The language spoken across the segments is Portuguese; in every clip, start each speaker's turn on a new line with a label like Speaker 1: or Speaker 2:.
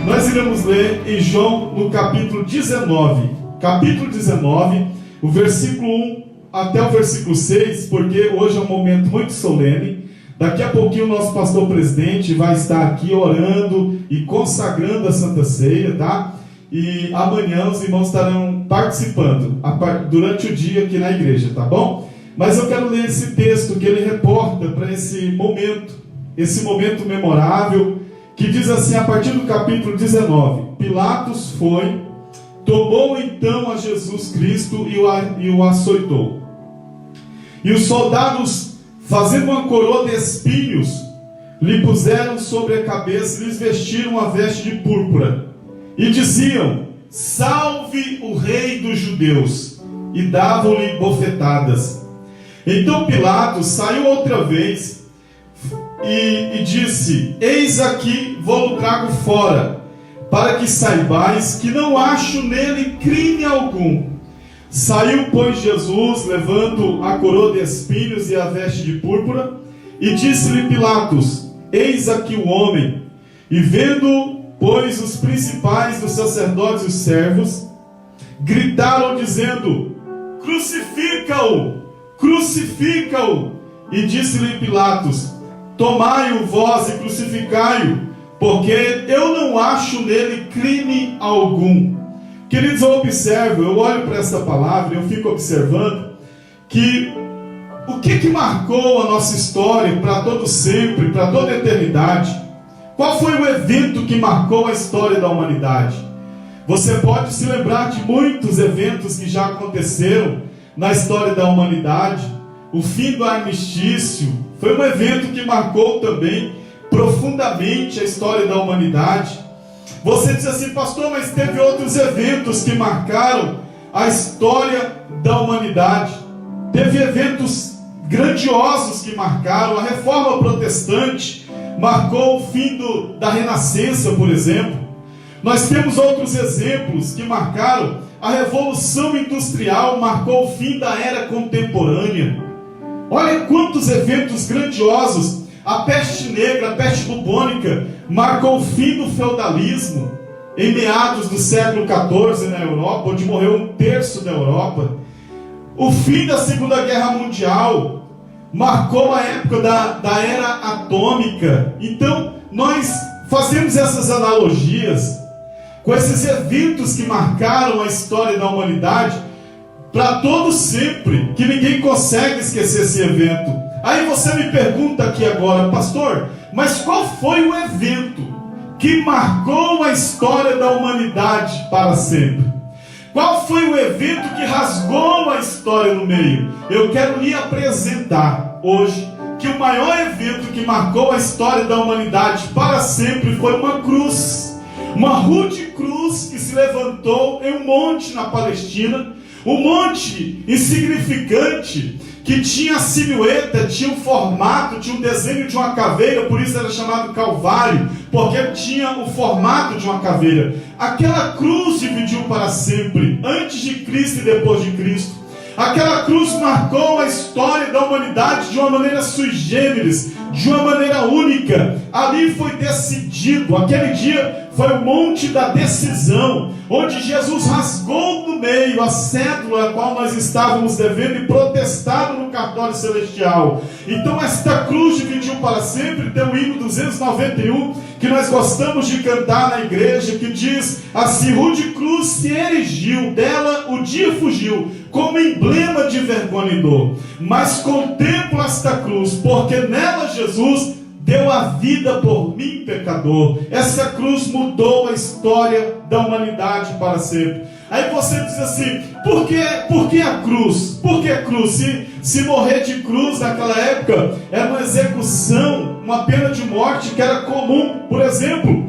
Speaker 1: Nós iremos ler em João no capítulo 19. Capítulo 19, o versículo 1 até o versículo 6, porque hoje é um momento muito solene. Daqui a pouquinho o nosso pastor presidente vai estar aqui orando e consagrando a Santa Ceia, tá? E amanhã os irmãos estarão participando durante o dia aqui na igreja, tá bom? Mas eu quero ler esse texto que ele reporta para esse momento memorável, que diz assim, a partir do capítulo 19: Pilatos foi, tomou então a Jesus Cristo e o açoitou. E os soldados, fazendo uma coroa de espinhos, lhe puseram sobre a cabeça e lhes vestiram uma veste de púrpura. E diziam: salve o rei dos judeus! E davam-lhe bofetadas. Então Pilatos saiu outra vez e disse: eis aqui vou-lo trago fora, para que saibais que não acho nele crime algum. Saiu, pois, Jesus, levando a coroa de espinhos e a veste de púrpura, e disse-lhe Pilatos: eis aqui o homem. E vendo, pois, os principais dos sacerdotes e os servos, gritaram dizendo: crucifica-o, crucifica-o. E disse-lhe Pilatos: tomai-o vós e crucificai-o, porque eu não acho nele crime algum. Queridos, eu observo, eu olho para esta palavra e eu fico observando que o que marcou a nossa história para todo sempre, para toda a eternidade? Qual foi o evento que marcou a história da humanidade? Você pode se lembrar de muitos eventos que já aconteceram na história da humanidade. O fim do armistício foi um evento que marcou também profundamente a história da humanidade. Você diz assim: pastor, mas teve outros eventos que marcaram a história da humanidade. Teve eventos grandiosos que marcaram. A reforma protestante marcou o fim da renascença, por exemplo. Nós temos outros exemplos que marcaram. A revolução industrial marcou o fim da era contemporânea. Olha quantos eventos grandiosos. A peste negra, a peste bubônica, marcou o fim do feudalismo em meados do século XIV na Europa, onde morreu 1/3 da Europa. O fim da Segunda Guerra Mundial marcou a época da era atômica. Então, nós fazemos essas analogias com esses eventos que marcaram a história da humanidade para todo sempre, que ninguém consegue esquecer esse evento. Aí você me pergunta aqui agora: pastor, mas qual foi o evento que marcou a história da humanidade para sempre? Qual foi o evento que rasgou a história no meio? Eu quero lhe apresentar hoje que o maior evento que marcou a história da humanidade para sempre foi uma cruz. Uma rude cruz que se levantou em um monte na Palestina, um monte insignificante, que tinha a silhueta, tinha o formato, tinha o desenho de uma caveira, por isso era chamado Calvário, porque tinha o formato de uma caveira. Aquela cruz dividiu para sempre, antes de Cristo e depois de Cristo. Aquela cruz marcou a história da humanidade de uma maneira sui generis, de uma maneira única. Ali foi decidido, aquele dia foi o monte da decisão, onde Jesus rasgou no meio a cédula a qual nós estávamos devendo e protestado no cartório celestial. Então esta cruz dividiu para sempre. Tem o hino 291 que nós gostamos de cantar na igreja, que diz assim: rude cruz se erigiu, dela o dia fugiu, como emblema de vergonha e dor. Mas contempla esta cruz, porque nela Jesus deu a vida por mim, pecador. Essa cruz mudou a história da humanidade para sempre. Aí você diz assim: por que a cruz? Por que a cruz? Se morrer de cruz naquela época era uma execução, uma pena de morte que era comum. Por exemplo,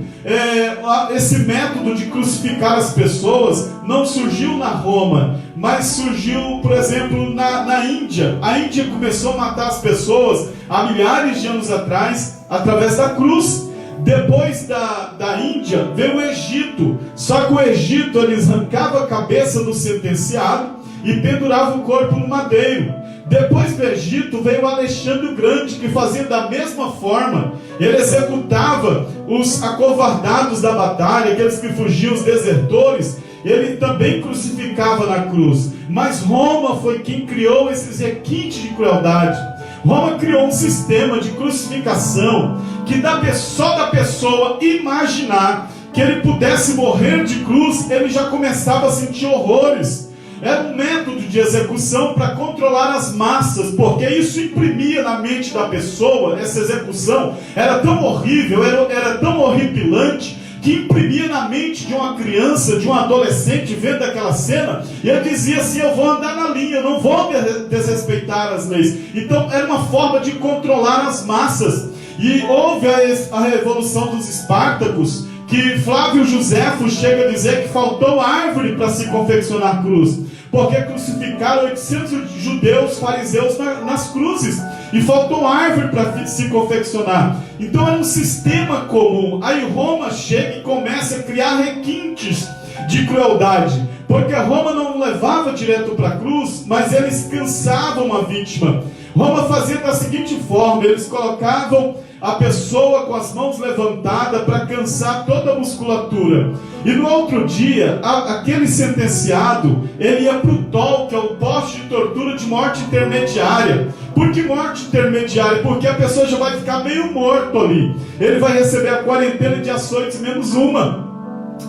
Speaker 1: esse método de crucificar as pessoas não surgiu na Roma, mas surgiu, por exemplo, na Índia. A Índia começou a matar as pessoas há milhares de anos atrás, através da cruz. Depois da Índia veio o Egito. Só que o Egito, eles arrancavam a cabeça do sentenciado e penduravam o corpo no madeiro. Depois do Egito veio Alexandre o Grande, que fazia da mesma forma. Ele executava os acovardados da batalha, aqueles que fugiam, os desertores. Ele também crucificava na cruz. Mas Roma foi quem criou esses requintes de crueldade. Roma criou um sistema de crucificação que só da pessoa imaginar que ele pudesse morrer de cruz, ele já começava a sentir horrores. Era um método de execução para controlar as massas, porque isso imprimia na mente da pessoa. Essa execução era tão horrível, era tão horripilante, que imprimia na mente de uma criança, de um adolescente, vendo aquela cena, e ele dizia assim: eu vou andar na linha, eu não vou desrespeitar as leis. Então era uma forma de controlar as massas. E houve a revolução dos Espartacos, que Flávio Joséfo chega a dizer que faltou árvore para se confeccionar cruz, porque crucificaram 800 judeus, fariseus nas cruzes, e faltou árvore para se confeccionar. Então era um sistema comum. Aí Roma chega e começa a criar requintes de crueldade, porque Roma não levava direto para a cruz, mas eles cansavam a vítima. Roma fazia da seguinte forma: eles colocavam a pessoa com as mãos levantadas para cansar toda a musculatura, e no outro dia aquele sentenciado, ele ia para o TOL, que é o poste de tortura de morte intermediária. Por que morte intermediária? Porque a pessoa já vai ficar meio morto ali, ele vai receber a quarentena de açoites menos uma.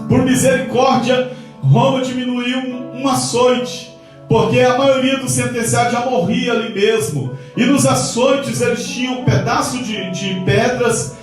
Speaker 1: Por misericórdia, Roma diminuiu um açoite, porque a maioria dos sentenciados já morria ali mesmo. E nos açoites eles tinham pedaço de pedras,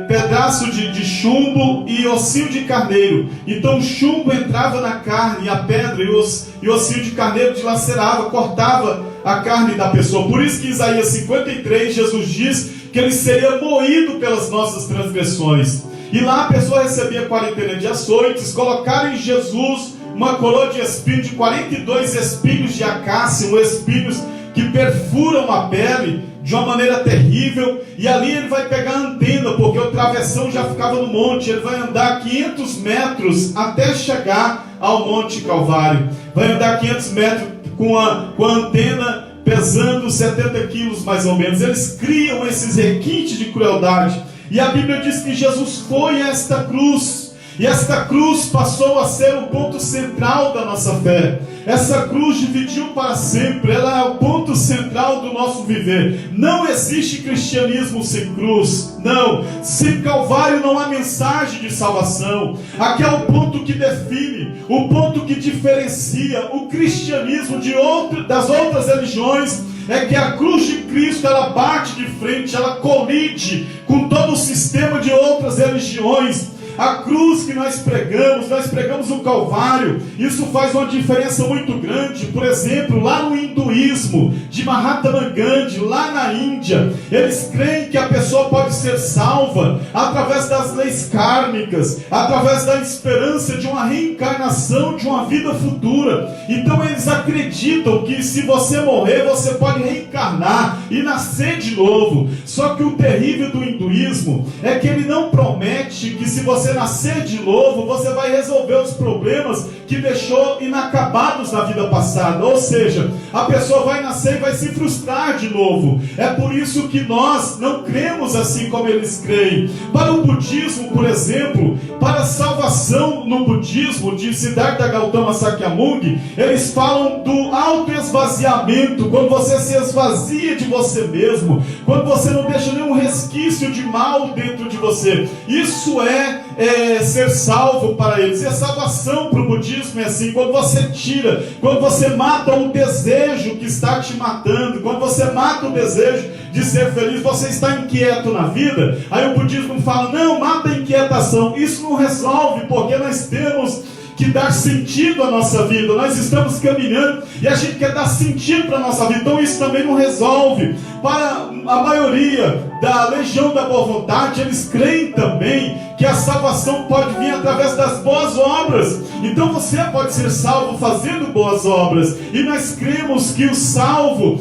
Speaker 1: pedaço de chumbo e ossinho de carneiro. Então o chumbo entrava na carne, a pedra e o ossinho de carneiro dilacerava, cortava a carne da pessoa. Por isso que em Isaías 53 Jesus diz que ele seria moído pelas nossas transgressões. E lá a pessoa recebia quarentena de açoites, colocaram em Jesus uma coroa de espinhos, de 42 espinhos de acácia, espinhos que perfuram a pele de uma maneira terrível. E ali ele vai pegar a antena, porque o travessão já ficava no monte. Ele vai andar 500 metros até chegar ao Monte Calvário. Vai andar 500 metros com a antena pesando 70 quilos mais ou menos. Eles criam esses requintes de crueldade. E a Bíblia diz que Jesus foi a esta cruz. E esta cruz passou a ser o ponto central da nossa fé. Essa cruz dividiu para sempre. Ela é o ponto central do nosso viver. Não existe cristianismo sem cruz. Não. Sem Calvário não há mensagem de salvação. Aqui é o ponto que define, o ponto que diferencia o cristianismo das outras religiões. É que a cruz de Cristo, ela bate de frente, ela colide com todo o sistema de outras religiões. A cruz que nós pregamos o Calvário. Isso faz uma diferença muito grande. Por exemplo, lá no hinduísmo de Mahatma Gandhi, lá na Índia, eles creem que a pessoa pode ser salva através das leis kármicas, através da esperança de uma reencarnação, de uma vida futura. Então eles acreditam que se você morrer, você pode reencarnar e nascer de novo. Só que o terrível do hinduísmo é que ele não promete que se você nascer de novo, você vai resolver os problemas que deixou inacabados na vida passada. Ou seja, a pessoa vai nascer e vai se frustrar de novo. É por isso que nós não cremos assim como eles creem. Para o budismo, por exemplo, para a salvação no budismo de Siddhartha Gautama Sakyamuni, eles falam do autoesvaziamento, quando você se esvazia de você mesmo, quando você não deixa nenhum resquício de mal dentro de você. Isso é ser salvo para eles. E a salvação para o budismo é assim: quando você tira, quando você mata o desejo que está te matando, quando você mata o desejo de ser feliz, você está inquieto na vida. Aí o budismo fala: não, mata a inquietação. Isso não resolve, porque nós temos que dar sentido à nossa vida. Nós estamos caminhando e a gente quer dar sentido para a nossa vida. Então isso também não resolve. Para a maioria, da legião da boa vontade, eles creem também que a salvação pode vir através das boas obras. Então você pode ser salvo fazendo boas obras, e nós cremos que o salvo,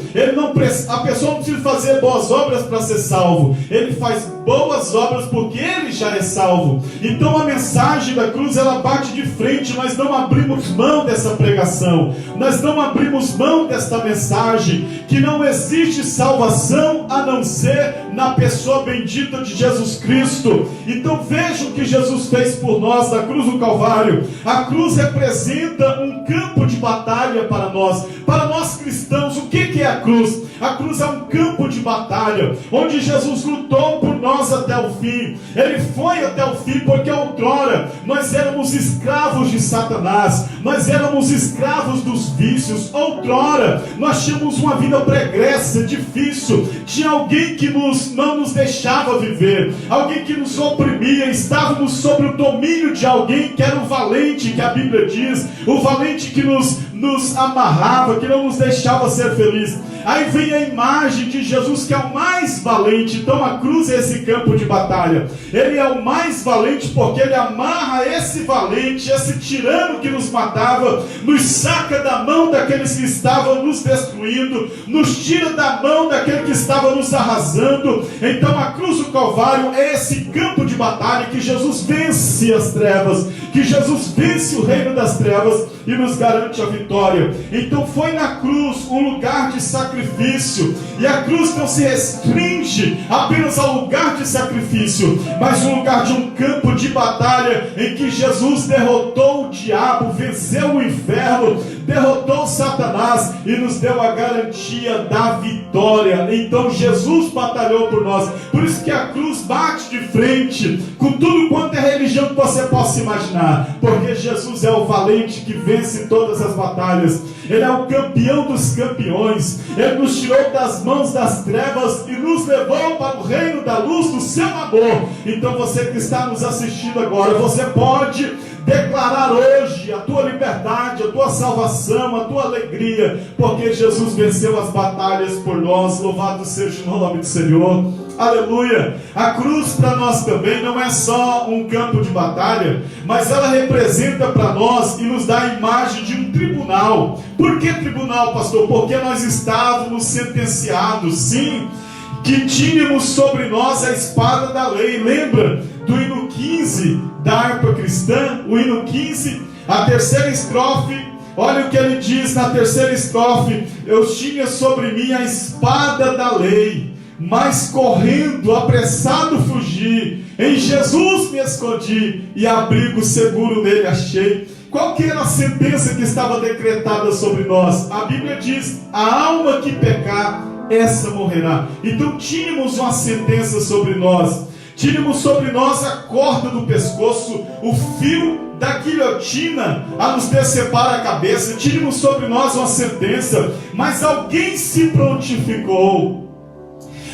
Speaker 1: a pessoa não precisa fazer boas obras para ser salvo, ele faz boas obras porque ele já é salvo. Então a mensagem da cruz, ela bate de frente. Nós não abrimos mão dessa pregação, nós não abrimos mão desta mensagem, que não existe salvação a não ser na pessoa bendita de Jesus Cristo. Então veja o que Jesus fez por nós na cruz do Calvário. A cruz representa um campo de batalha para nós cristãos. O que é a cruz? A cruz é um campo de batalha, onde Jesus lutou por nós até o fim. Ele foi até o fim, porque outrora nós éramos escravos de Satanás, nós éramos escravos dos vícios. Outrora nós tínhamos uma vida pregressa, difícil. Tinha alguém que não nos deixava viver, alguém que nos oprimia. Estávamos sob o domínio de alguém que era o valente, que a Bíblia diz, o valente que nos amarrava, que não nos deixava ser felizes. Aí vem a imagem de Jesus, que é o mais valente. Então a cruz é esse campo de batalha. Ele é o mais valente porque ele amarra esse valente, esse tirano que nos matava, nos saca da mão daqueles que estavam nos destruindo, nos tira da mão daquele que estava nos arrasando. Então a cruz do Calvário é esse campo de batalha que Jesus vence as trevas, que Jesus vence o reino das trevas e nos garante a vitória. Então foi na cruz um lugar de sacrifício, e a cruz não se restringe apenas ao lugar de sacrifício, mas um lugar de um campo de batalha, em que Jesus derrotou o diabo, venceu o inferno, derrotou Satanás e nos deu a garantia da vitória. Então Jesus batalhou por nós. Por isso que a cruz bate de frente com tudo quanto é religião que você possa imaginar, porque Jesus é o valente que vence todas as batalhas. Ele é o campeão dos campeões. Ele nos tirou das mãos das trevas e nos levou para o reino da luz do seu amor. Então você que está nos assistindo agora, você pode declarar hoje a tua liberdade, a tua salvação, a tua alegria, porque Jesus venceu as batalhas por nós. Louvado seja o nome do Senhor. Aleluia. A cruz para nós também não é só um campo de batalha, mas ela representa para nós e nos dá a imagem de um tribunal. Por que tribunal, pastor? Porque nós estávamos sentenciados, sim, que tínhamos sobre nós a espada da lei. Lembra do hino 15 da harpa cristã? O hino 15, a terceira estrofe. Olha o que ele diz na terceira estrofe: eu tinha sobre mim a espada da lei, mas correndo, apressado fugi, em Jesus me escondi, e abrigo seguro nele achei. Qual que era a sentença que estava decretada sobre nós? A Bíblia diz: a alma que pecar, essa morrerá. Então tínhamos uma sentença sobre nós. Tínhamos sobre nós a corda do pescoço, o fio da guilhotina a nos decepar a cabeça. Tínhamos sobre nós uma sentença, mas alguém se prontificou.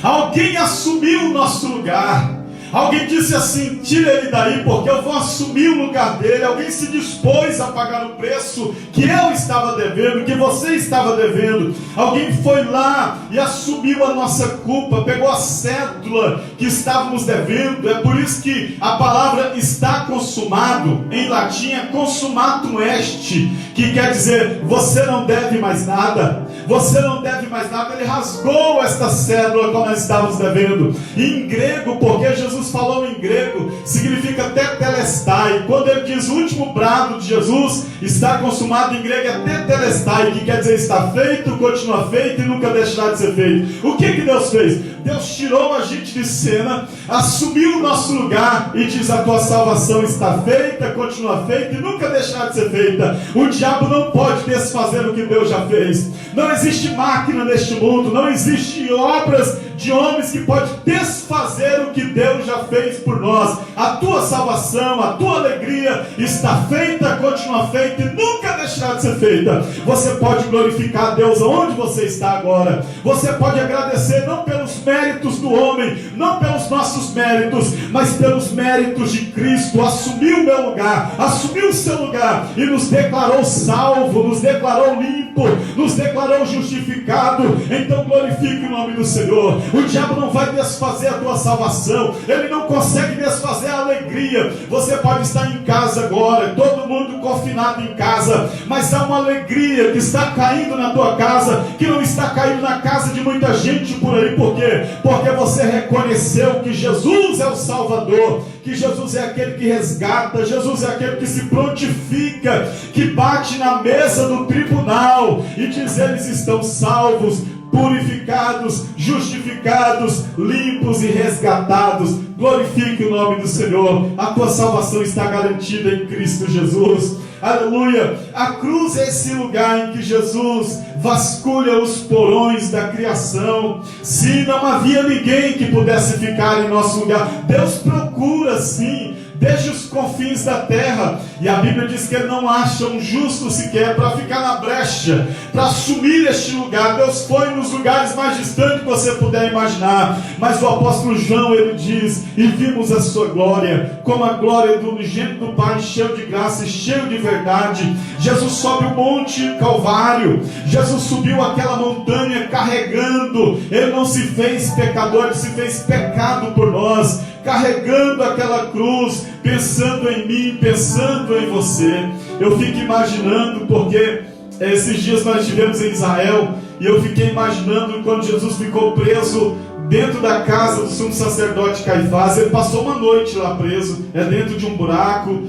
Speaker 1: Alguém assumiu o nosso lugar. Alguém disse assim: tira ele daí, porque eu vou assumir o lugar dele. Alguém se dispôs a pagar o preço que eu estava devendo, que você estava devendo. Alguém foi lá e assumiu a nossa culpa, pegou a cédula que estávamos devendo. É por isso que a palavra está consumado, em latim é consumatum est, que quer dizer, você não deve mais nada. Você não deve mais nada. Ele rasgou esta cédula quando nós estávamos devendo. E em grego, porque Jesus falou em grego, significa tetelestai. Quando ele diz o último brado de Jesus está consumado, em grego é tetelestai, que quer dizer está feito, continua feito e nunca deixará de ser feito. O que Deus fez? Deus tirou a gente de cena, assumiu o nosso lugar e diz: a tua salvação está feita, continua feita e nunca deixará de ser feita. O diabo não pode desfazer o que Deus já fez. Não existe máquina neste mundo, não existe obras de homens que pode desfazer o que Deus já fez por nós. A tua salvação, a tua alegria está feita, continua feita e nunca deixará de ser feita. Você pode glorificar a Deus onde você está agora. Você pode agradecer não pelos méritos do homem, não pelos nossos méritos, mas pelos méritos de Cristo. Assumiu o meu lugar, assumiu o seu lugar e nos declarou salvo, nos declarou limpo. limpo, nos declarou justificado. Então glorifique o nome do Senhor. O diabo não vai desfazer a tua salvação, ele não consegue desfazer a alegria. Você pode estar em casa agora, todo mundo confinado em casa, mas há uma alegria que está caindo na tua casa, que não está caindo na casa de muita gente por aí. Por quê? Porque você reconheceu que Jesus é o Salvador, que Jesus é aquele que resgata, Jesus é aquele que se prontifica, que bate na mesa do tribunal e diz: eles estão salvos, purificados, justificados, limpos e resgatados. Glorifique o nome do Senhor. A tua salvação está garantida em Cristo Jesus. Aleluia. A cruz é esse lugar em que Jesus vasculha os porões da criação. Se não havia ninguém que pudesse ficar em nosso lugar, Deus procura sim, desde os confins da terra, e a Bíblia diz que Ele não acha um justo sequer para ficar na brecha, para assumir este lugar. Deus foi nos lugares mais distantes que você puder imaginar, mas o apóstolo João, ele diz: e vimos a sua glória, como a glória do unigênito do Pai, cheio de graça e cheio de verdade. Jesus sobe o monte Calvário, Jesus subiu aquela montanha carregando, Ele não se fez pecador, Ele se fez pecado por nós, carregando aquela cruz, pensando em mim, pensando em você. Eu fico imaginando, porque esses dias nós estivemos em Israel, e eu fiquei imaginando quando Jesus ficou preso dentro da casa do sumo sacerdote Caifás. Ele passou uma noite lá preso, dentro de um buraco,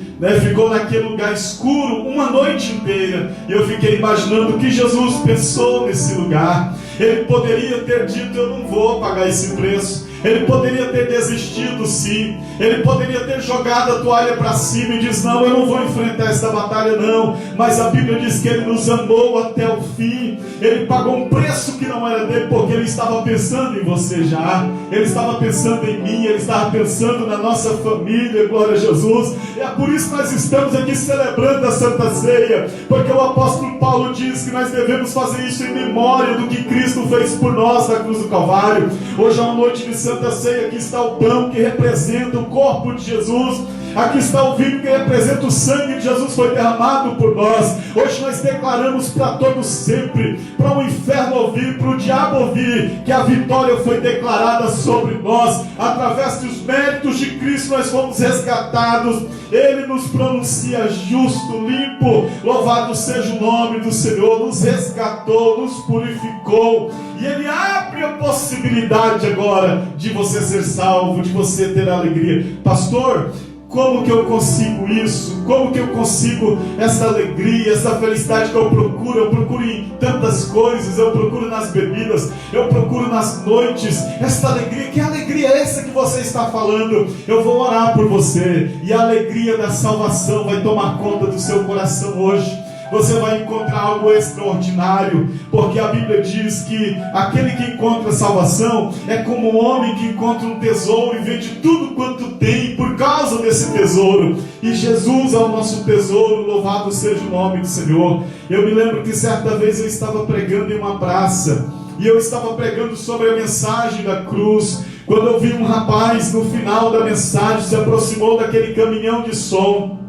Speaker 1: ficou naquele lugar escuro uma noite inteira. E eu fiquei imaginando o que Jesus pensou nesse lugar. Ele poderia ter dito: eu não vou pagar esse preço. Ele poderia ter desistido sim, ele poderia ter jogado a toalha para cima e diz: não, eu não vou enfrentar essa batalha não. Mas a Bíblia diz que Ele nos amou até o fim. Ele pagou um preço que não era dele, porque Ele estava pensando em você já, Ele estava pensando em mim, Ele estava pensando na nossa família. Glória a Jesus. E é por isso que nós estamos aqui celebrando a Santa Ceia, porque o apóstolo Paulo diz que nós devemos fazer isso em memória do que Cristo fez por nós na cruz do Calvário. Hoje é uma noite de Santa Ceia. Aqui está o pão que representa o corpo de Jesus, aqui está o vinho que representa o sangue de Jesus, foi derramado por nós. Hoje nós declaramos para todos sempre, para o inferno ouvir, para o diabo ouvir, que a vitória foi declarada sobre nós. Através dos méritos de Cristo nós fomos resgatados. Ele nos pronuncia justo, limpo. Louvado seja o nome do Senhor. Nos resgatou, nos purificou, e Ele abre a possibilidade agora de você ser salvo, de você ter alegria. Pastor, como que eu consigo isso? Como que eu consigo essa alegria, essa felicidade que eu procuro? Eu procuro em tantas coisas, eu procuro nas bebidas, eu procuro nas noites, essa alegria. Que alegria é essa que você está falando? Eu vou orar por você, e a alegria da salvação vai tomar conta do seu coração hoje. Você vai encontrar algo extraordinário, porque a Bíblia diz que aquele que encontra salvação é como um homem que encontra um tesouro e vende tudo quanto tem por causa desse tesouro. E Jesus é o nosso tesouro. Louvado seja o nome do Senhor. Eu me lembro que certa vez eu estava pregando em uma praça, e eu estava pregando sobre a mensagem da cruz, quando eu vi um rapaz no final da mensagem se aproximou daquele caminhão de som.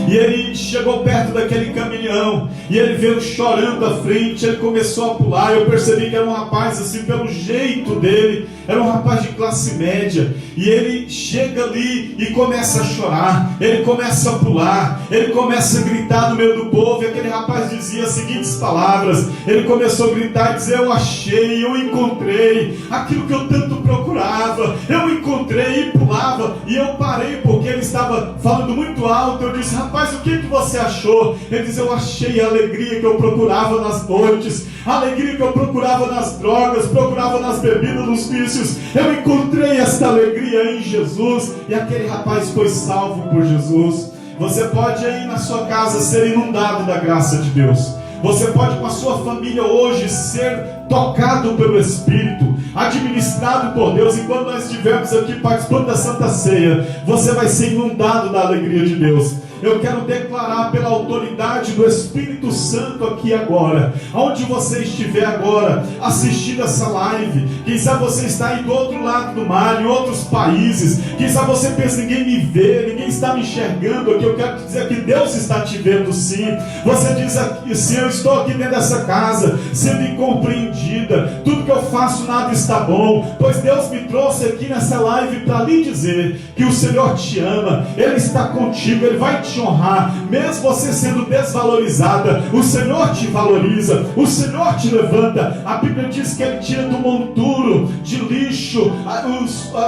Speaker 1: E ele chegou perto daquele caminhão, e ele veio chorando à frente. Ele começou a pular. Eu percebi que era um rapaz assim, pelo jeito dele, era um rapaz de classe média. E ele chega ali e começa a chorar, ele começa a pular, ele começa a gritar no meio do povo. E aquele rapaz dizia as seguintes palavras. Ele começou a gritar e dizer: eu achei, eu encontrei aquilo que eu tanto procurava. Eu encontrei, e pulava. E eu parei porque ele estava falando muito alto. Eu disse: rapaz, o que você achou? Ele diz: eu achei a alegria que eu procurava nas noites, a alegria que eu procurava nas drogas, procurava nas bebidas, nos vícios. Eu encontrei esta alegria em Jesus. E aquele rapaz foi salvo por Jesus. Você pode aí na sua casa ser inundado da graça de Deus. Você pode com a sua família hoje ser tocado pelo Espírito, administrado por Deus. E quando nós estivermos aqui participando da Santa Ceia, você vai ser inundado da alegria de Deus. eu quero declarar pela autoridade do Espírito Santo aqui agora, onde você estiver agora, assistindo essa live, quem sabe você está aí do outro lado do mar, em outros países, quem sabe você pensa, ninguém me vê, ninguém está me enxergando aqui, eu quero te dizer que Deus está te vendo sim. Você diz aqui, sim, eu estou aqui dentro dessa casa, sendo incompreendida, tudo que eu faço nada está bom, pois Deus me trouxe aqui nessa live para lhe dizer que o Senhor te ama, Ele está contigo, Ele vai te honrar, mesmo você sendo desvalorizada, o Senhor te valoriza, o Senhor te levanta. A Bíblia diz que Ele tira do monturo de lixo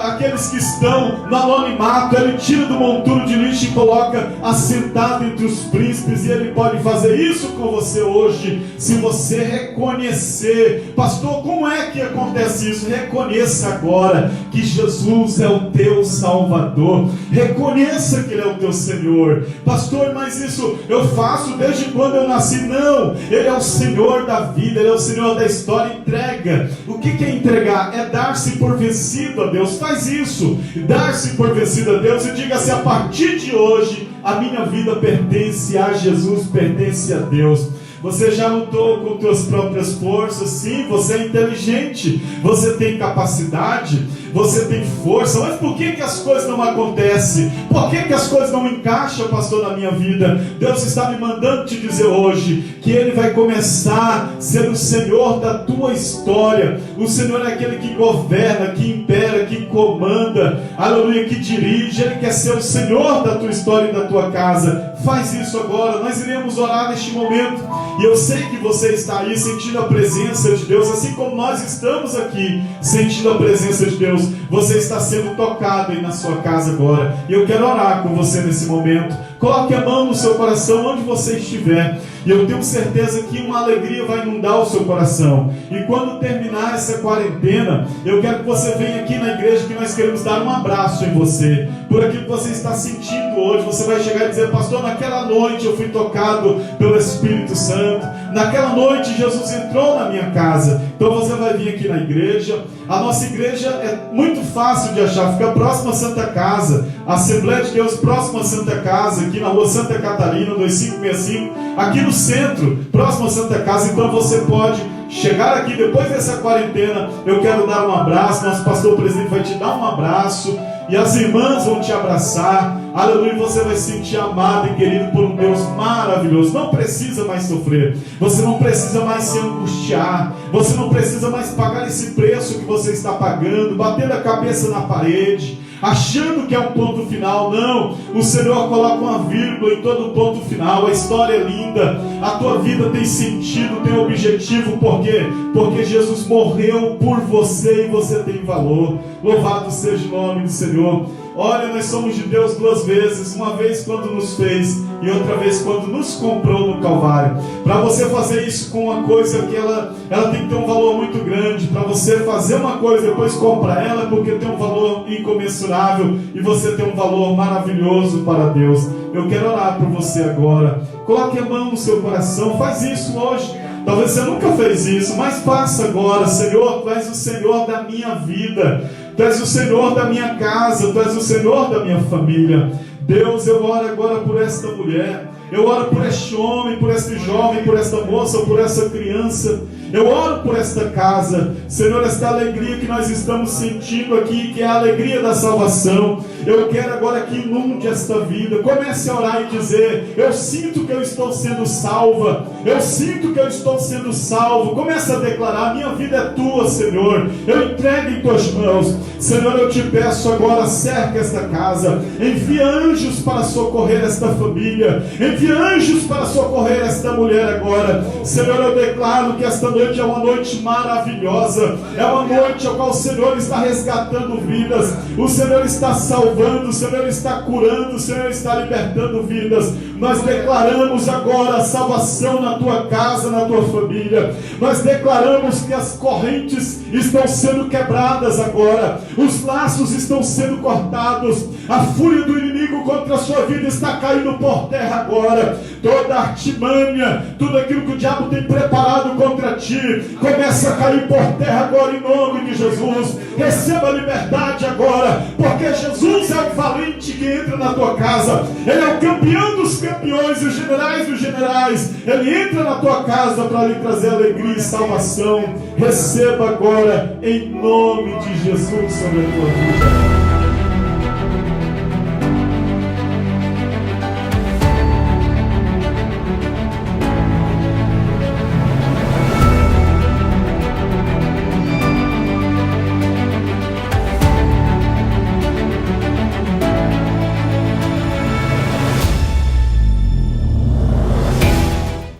Speaker 1: aqueles que estão no anonimato, Ele tira do monturo de lixo e coloca assentado entre os príncipes, e Ele pode fazer isso com você hoje, se você reconhecer. Pastor, como é que acontece isso? Reconheça agora que Jesus é o teu Salvador, reconheça que Ele é o teu Senhor. Pastor, mas isso eu faço desde quando eu nasci. Não, Ele é o Senhor da vida, Ele é o Senhor da história. Entrega. O que é entregar? É dar-se por vencido a Deus. Faz isso, dar-se por vencido a Deus, e diga-se: a partir de hoje a minha vida pertence a Jesus, pertence a Deus. Você já lutou com suas próprias forças? Sim, você é inteligente, você tem capacidade, você tem força, mas por que as coisas não acontecem? Por que as coisas não encaixam, pastor, na minha vida? Deus está me mandando te dizer hoje que Ele vai começar a ser o Senhor da tua história. O Senhor é aquele que governa, que impera, que comanda, aleluia, que dirige. Ele quer ser o Senhor da tua história e da tua casa. Faz isso agora. Nós iremos orar neste momento, e eu sei que você está aí sentindo a presença de Deus, assim como nós estamos aqui sentindo a presença de Deus. Você está sendo tocado aí na sua casa agora, e eu quero orar com você nesse momento. Coloque a mão no seu coração onde você estiver, e eu tenho certeza que uma alegria vai inundar o seu coração. E quando terminar essa quarentena, eu quero que você venha aqui na igreja, que nós queremos dar um abraço em você, por aquilo que você está sentindo hoje. Você vai chegar e dizer: pastor, naquela noite eu fui tocado pelo Espírito Santo, naquela noite Jesus entrou na minha casa. Então você vai vir aqui na igreja. A nossa igreja é muito fácil de achar, fica próximo à Santa Casa, Assembleia de Deus próximo à Santa Casa, aqui na rua Santa Catarina, 2565, aqui no centro, próximo à Santa Casa. Então você pode chegar aqui depois dessa quarentena. Eu quero dar um abraço, nosso pastor presidente vai te dar um abraço, e as irmãs vão te abraçar, aleluia, e você vai se sentir amado e querido por um Deus maravilhoso. Não precisa mais sofrer, você não precisa mais se angustiar, você não precisa mais pagar esse preço que você está pagando, batendo a cabeça na parede, achando que é um ponto final. Não, o Senhor coloca uma vírgula em todo ponto final. A história é linda, a tua vida tem sentido, tem objetivo. Por quê? Porque Jesus morreu por você e você tem valor. Louvado seja o nome do Senhor. Olha, nós somos de Deus duas vezes, uma vez quando nos fez e outra vez quando nos comprou no Calvário. Para você fazer isso com uma coisa que ela tem que ter um valor muito grande. Para você fazer uma coisa e depois comprar ela, porque tem um valor incomensurável e você tem um valor maravilhoso para Deus. Eu quero orar por você agora. Coloque a mão no seu coração, faz isso hoje. Talvez você nunca fez isso, mas faça agora. Senhor, Tu és o Senhor da minha vida, Tu és o Senhor da minha casa, Tu és o Senhor da minha família. Deus, eu oro agora por esta mulher, eu oro por este homem, por este jovem, por esta moça, por essa criança. Eu oro por esta casa, Senhor, esta alegria que nós estamos sentindo aqui, que é a alegria da salvação. Eu quero agora que inunde esta vida. Comece a orar e dizer: eu sinto que eu estou sendo salva, eu sinto que eu estou sendo salvo. Comece a declarar: a minha vida é Tua, Senhor, eu entrego em Tuas mãos. Senhor, eu te peço agora, cerca esta casa, envia anjos para socorrer esta família, envia anjos para socorrer esta mulher agora. Senhor, eu declaro que esta noite é uma noite maravilhosa, é uma noite a qual o Senhor está resgatando vidas, o Senhor está salvando, o Senhor está curando, o Senhor está libertando vidas. Nós declaramos agora a salvação na tua casa, na tua família. Nós declaramos que as correntes estão sendo quebradas agora, os laços estão sendo cortados, a fúria do inimigo contra a sua vida está caindo por terra agora. Toda artimanha, tudo aquilo que o diabo tem preparado contra ti, começa a cair por terra agora em nome de Jesus. Receba a liberdade agora, porque Jesus é o valente que entra na tua casa. Ele é o campeão dos campeões e os generais dos generais. Ele entra na tua casa para lhe trazer alegria e salvação. Receba agora em nome de Jesus sobre a tua vida.